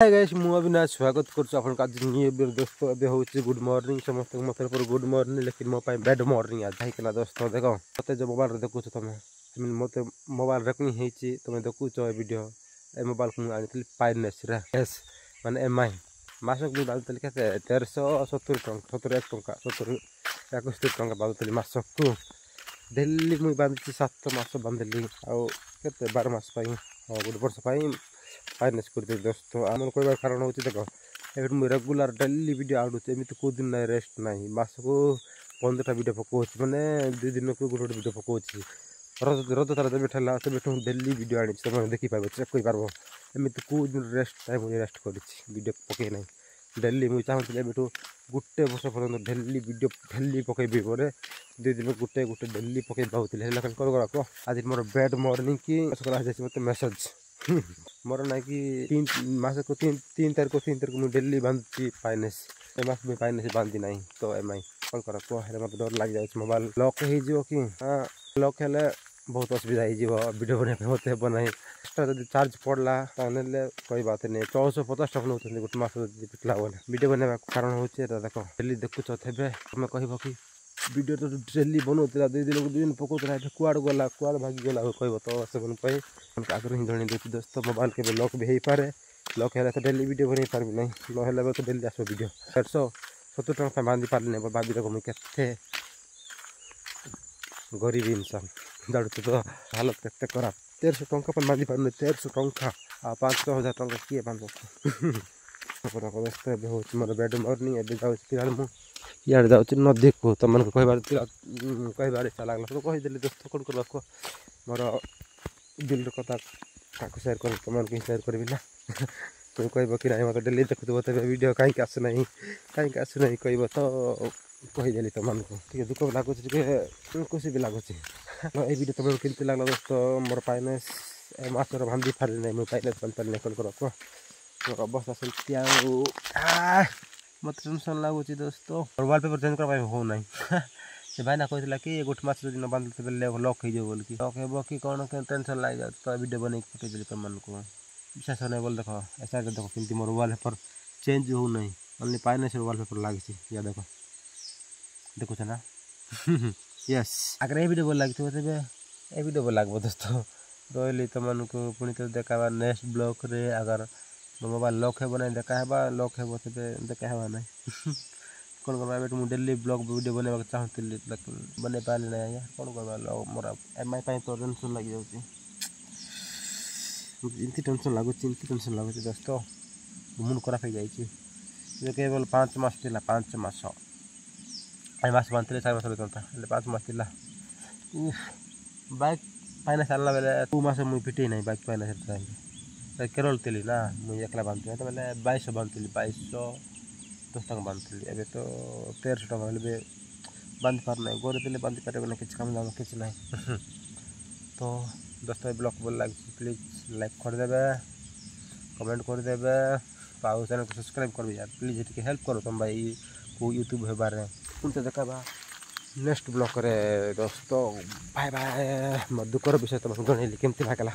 Hi guys मु अविनाश स्वागत करछु आपन का न्यू वीडियो दोस्तों एबे होछि गुड मॉर्निंग समस्त मथर पर गुड मॉर्निंग लेकिन मो पाई बैड मॉर्निंग आज भाई केना दोस्तों देखो मते जो मोबाइल रे देखु तमे मते मोबाइल रखनी हेछि तमे देखु छ वीडियो ए मोबाइल को आनितली पाइनेस रे एस माने एमआई मासक भी बालतली केते 1370 टंका 71 टंका 70 61 टंका बालतली मासक को दिल्ली मु बांधि 7 मास बांधली आ केते 12 मास पाई गुड वर्ष पाई फाइनेंस कर दोस्तों आम कह कारण हूँ देख ये मुझे रेगुलर डेली वीडियो आड़ू एमती कौ दिन ना रेस्ट ना मस को 15टा वीडियो पकाऊँ मैंने 2 दिन को गोटे वीडियो पकाऊँ रज तार जब तब डेली वीडियो आनी तुम देखिपार चेक कर एमती कौ दिन रेस्ट ना मुझे रेस्ट कर वीडियो पकई ना डेली मुझे चाहूँगी एबू गोटे वर्ष पर्यटन डेली वीडियो डेली पकईबी बोले 2 दिन गोटे गोटे डेली पकई पाऊँ कौन आज मोर बेड मॉर्निंग की मत मेसेज मोर ना कि 3 तारीख को मुझे डेली बांधुची फाइनेंस मास में फाइनेंस बांधी ना तो एमआई कौन कर कह मत डर लग जाए मोबाइल लॉक हो कि हाँ लॉक है बहुत असुविधा हो वीडियो बनाई मत बना एक्सट्रा जब चार्ज पड़ला कोई बात नहीं 450 टका नौ गोटे मास पिटला बोले वीडियो बनवा कारण हूँ देख डेली देखुच थे तुम कह कि वीडियो तो डेली बनाऊला 2 दिन को 2 दिन पकाऊला कुआड़ गला कुआड़ भागी गला कह तो से आगे ही जन देखिए दोस्तों मोबाइल के लॉक भी हो पारे लॉक है तो डेली वीडियो बन पारि ना ना तो डेली आस वीडियो 170 टंका बांधि पारे ना भाभी देख मुझे के गरीब इंसान जाड़ू तो हालत के खराब 1300 टंका पर बांधि पार 1300 टंका 5,000 टंका किए बांध दोस्तों हूँ मोर बेड मॉर्निंग ए जाऊँ इे जाऊँ नदी को तुम कहबार इच्छा लगला तो कहीदेली दोस्तों कौन कर मोर दिल कथा क्या सेयार कर तुम सेयार करी ना तुम कह कि ना मतलब डेली देखुव तेज वीडियो कहीं आसुना कहीं आसुना कह तो कहीदेली तुमको ठीक दुख भी लगुच खुशी भी लगुच ये वीडियो तुमको केमती लगला दोस्तों मोर फाइनेंस मासर बांधि पारि ना मुझे फाइनेंस बांधि पारि ना कौन कर मोर अवस्था से मत टेंशन लगुच दोस्तों वॉलपेपर चेंज करवा हो ना से भाई ना कहला कि गोटे मास दिन बांधते बेले लॉक हो बोल कि लॉक हे कि कौन टेंशन लग जाए तो वीडियो बन पठेदेली तुमको विश्वास नहीं बोल देख ऐसा देख कि मोर वॉलपेपर चेंज हो ना ओनली फाइनेंस वॉलपेपर लगी या देख देखुच ना यस अगर ये वीडियो भल लगी तेज ये वीडियो भल लगे दोस्तों रही तुमको पुणी तो देखा नेक्स्ट ब्लॉग रे अगर मोबाइल लॉक है ना देखा लॉक है तेज देखा ना कौन कर मुझे डेली ब्लॉग वीडियो बनवा चाहूँगी बन पारे ना आज्ञा कौन कर मोर एमआई तो टेंशन लग जाऊँगी इमती टेंशन लगुच दोस्तों मुंड खराब हो जाए केवल 5 मास थी 5 मास मास बांधे 4 मास था 5 मास थी बाइक फाइनेंस आना बेले 2 मास मुझे फिटे ना बाइक फाइनेंस केरल थी ना मुझे एकला बांधती तो बेले 2200 बांधती 2210 टका बांधती एवं तो 1300 टका भी बांधि पार ना गोरे दिले बांधि पारे ना किसी काम दाम किसी ना तो दोस्तों ब्लॉग भल लगे प्लीज लाइक करदे कमेंट करदे आउ चैनल को सब्सक्राइब कर यार प्लीज ये हेल्प करो तुम भाई को यूट्यूब होबार पुणी देखा नेक्स्ट ब्लॉग रे दोस्तों बाय बाय मो दुखर विषय तुमको जनइली केमती लगला।